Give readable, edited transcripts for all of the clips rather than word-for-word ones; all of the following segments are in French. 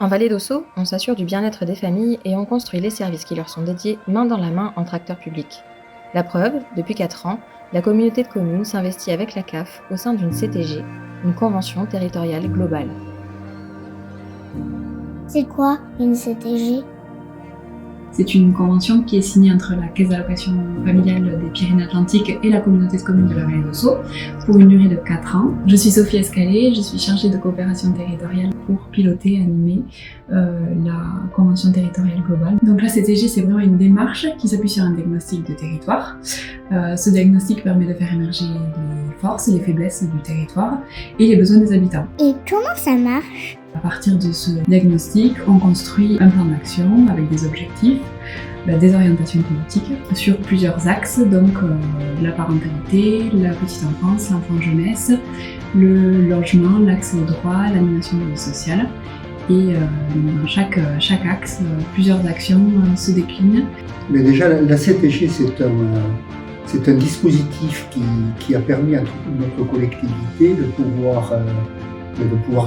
En Vallée d'Ossau, on s'assure du bien-être des familles et on construit les services qui leur sont dédiés main dans la main entre acteurs publics. La preuve, depuis 4 ans, la communauté de communes s'investit avec la CAF au sein d'une CTG, une convention territoriale globale. C'est quoi une CTG? C'est une convention qui est signée entre la Caisse d'allocation familiale des Pyrénées-Atlantiques et la communauté de communes de la Vallée d'Ossau pour une durée de 4 ans. Je suis Sophie Escalé, je suis chargée de coopération territoriale pour piloter et animer la convention territoriale globale. Donc la CTG, c'est vraiment une démarche qui s'appuie sur un diagnostic de territoire. Ce diagnostic permet de faire émerger les forces et les faiblesses du territoire et les besoins des habitants. Et comment ça marche? À partir de ce diagnostic, on construit un plan d'action avec des objectifs, des orientations politiques sur plusieurs axes, donc la parentalité, la petite enfance, l'enfant-jeunesse, le logement, l'accès aux droits, l'animation de la vie sociale. Et dans chaque axe, plusieurs actions se déclinent. Mais déjà, la CTG, c'est un dispositif qui a permis à toute notre collectivité de pouvoir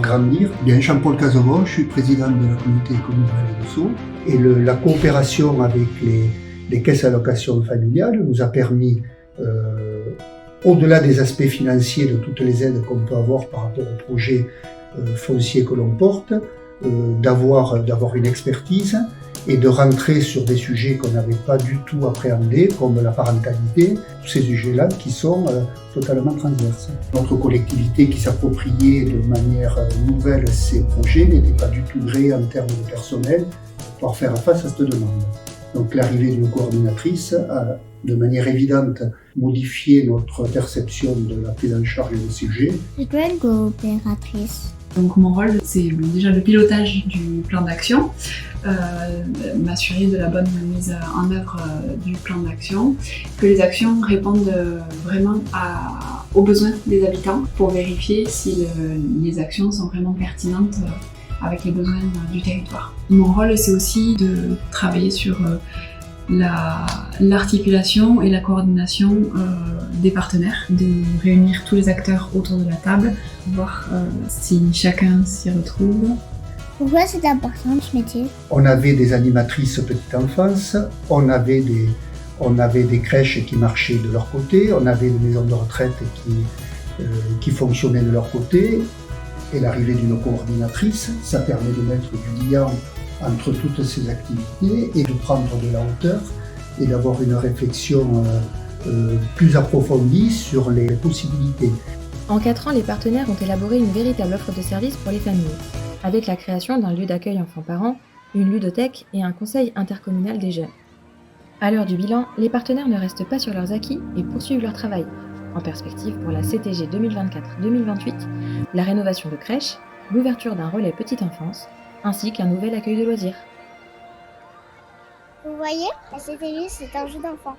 grandir. Bien, Jean-Paul Casevaux, je suis président de la communauté communale de Vallée d'Ossau. Et la coopération avec les caisses d'allocation familiale nous a permis, au-delà des aspects financiers de toutes les aides qu'on peut avoir par rapport aux projets fonciers que l'on porte, d'avoir une expertise et de rentrer sur des sujets qu'on n'avait pas du tout appréhendés, comme la parentalité, tous ces sujets-là qui sont totalement transverses. Notre collectivité qui s'appropriait de manière nouvelle ces projets n'était pas du tout grée en termes de personnel pour faire face à cette demande. Donc l'arrivée d'une coordinatrice a de manière évidente modifié notre perception de la prise en charge des sujets. C'est quoi une coopératrice? Donc mon rôle, c'est déjà le pilotage du plan d'action, m'assurer de la bonne mise en œuvre du plan d'action, que les actions répondent vraiment aux besoins des habitants pour vérifier si les actions sont vraiment pertinentes avec les besoins du territoire. Mon rôle, c'est aussi de travailler sur l'articulation et la coordination des partenaires, de réunir tous les acteurs autour de la table, voir si chacun s'y retrouve. Pourquoi c'est important ce métier? On avait des animatrices petite enfance, on avait des crèches qui marchaient de leur côté, on avait des maisons de retraite qui fonctionnaient de leur côté, et l'arrivée d'une coordinatrice, ça permet de mettre du lien entre toutes ces activités et de prendre de la hauteur et d'avoir une réflexion plus approfondie sur les possibilités. En 4 ans, les partenaires ont élaboré une véritable offre de services pour les familles, avec la création d'un lieu d'accueil enfants-parents, une ludothèque et un conseil intercommunal des jeunes. À l'heure du bilan, les partenaires ne restent pas sur leurs acquis et poursuivent leur travail, en perspective pour la CTG 2024-2028, la rénovation de crèches, l'ouverture d'un relais petite enfance, ainsi qu'un nouvel accueil de loisirs. Vous voyez, la CTG c'est un jeu d'enfant.